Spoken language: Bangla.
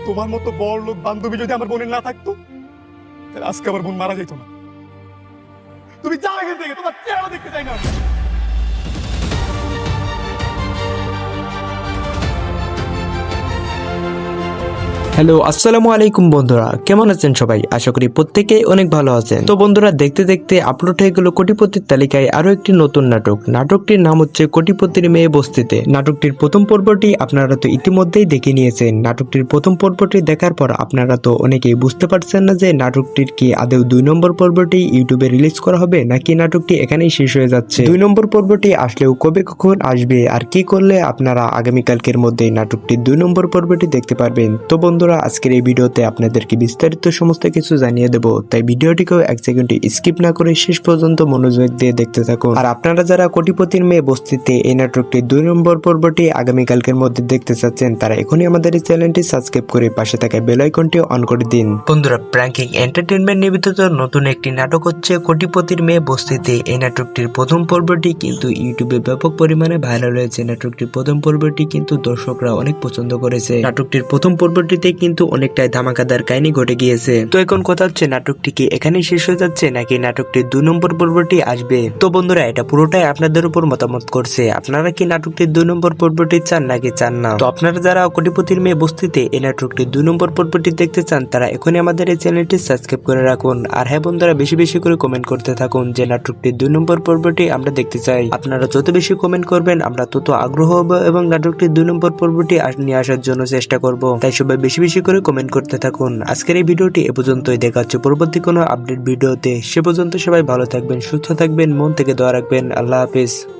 তোমার মতো বড় লোক বান্ধবী যদি আমার বোনের না থাকতো তাহলে আজকে আমার বোন মারা যেত না। তুমি যাও এখান থেকে, তোমার চেহারা দেখতে চাই না আমি। হ্যালো, আসসালামু আলাইকুম বন্ধুরা, কেমন আছেন সবাই? আশা করি প্রত্যেকেই অনেক ভালো আছেন। তো বন্ধুরা, দেখতে দেখতে আপলোড হয়ে গেল কোটিপতির তালিকায় আরো একটি নতুন নাটক। নাটকটির নাম হচ্ছে কোটিপতির মেয়ে বস্তিতে। নাটকটির প্রথম পর্বটি আপনারা তো ইতিমধ্যেই দেখে নিয়েছেন। নাটকটির প্রথম পর্বটি দেখার পর আপনারা তো অনেকেই বুঝতে পারছেন না যে নাটকটির কি আদৌ 2 নম্বর পর্বটি ইউটিউবে রিলিজ করা হবে নাকি নাটকটি এখানেই শেষ হয়ে যাচ্ছে। 2 নম্বর পর্বটি আসলেও কবে কখন আসবে আর কি করলে আপনারা আগামীকালকের মধ্যেই নাটকটির 2 নম্বর পর্বটি দেখতে পারবেন। তো বন্ধুরা, আজকের এই ভিডিওতে আপনাদেরকে বিস্তারিত সমস্ত কিছু জানিয়ে দেব, তাই ভিডিওটিকেও 1 সেকেন্ড স্কিপ না করে শেষ পর্যন্ত মনোযোগ দিয়ে দেখতে থাকুন। আর আপনারা যারা কোটিপতির মেয়ে বস্তিতে এই নাটকটির 2 নম্বর পর্বটি আগামীকালকের মধ্যে দেখতে চাচ্ছেন, তারা এখনই আমাদের এই চ্যানেলটি সাবস্ক্রাইব করে পাশে থাকা বেল আইকনটি অন করে দিন। বন্ধুরা, প্র্যাঙ্কিং এন্টারটেইনমেন্ট নিবেদিত নতুন একটি নাটক হচ্ছে কোটিপতির মেয়ে বস্তিতে। এই নাটকটির প্রথম পর্বটি কিন্তু ইউটিউবে ব্যাপক পরিমাণে ভাইরাল হয়েছে। নাটকটির প্রথম পর্বটি কিন্তু দর্শকরা অনেক পছন্দ করেছে। নাটকটির প্রথম পর্বটিতে কিন্তু অনেকটাই ধামাকাদার কাহিনী ঘটে গিয়েছে। তো এখন কথা হচ্ছে, নাটকটি কি এখানেই শেষ হয়ে যাচ্ছে নাকি নাটকটির 2 নম্বর পর্বটি আসবে? তো বন্ধুরা, এটা পুরোটাই আপনাদের উপর মতামত করছে। আপনারা কি নাটকটির 2 নম্বর পর্বটি চান নাকি চান না? তো আপনারা যারা কোটিপতির মেয়ে বস্তিতে এই নাটকটির 2 নম্বর পর্বটি দেখতে চান, তারা এখনই আমাদের এই চ্যানেলটি সাবস্ক্রাইব করে রাখুন। আর হ্যাঁ বন্ধুরা, বেশি বেশি করে কমেন্ট করতে থাকুন যে নাটকটির 2 নম্বর পর্বটি আমরা দেখতে চাই। আপনারা যত বেশি কমেন্ট করবেন আমরা তত আগ্রহ হব এবং নাটকটির 2 নম্বর পর্বটি নিয়ে আসার জন্য চেষ্টা করব। তাই সবাই বেশি বেশি করে কমেন্ট করতে থাকুন। আজকের এই ভিডিওটি এ পর্যন্তই। দেখা হচ্ছে পরবর্তী কোনো আপডেট ভিডিওতে। সে পর্যন্ত সবাই ভালো থাকবেন, সুস্থ থাকবেন, মন থেকে দোয়া রাখবেন। আল্লাহ হাফেজ।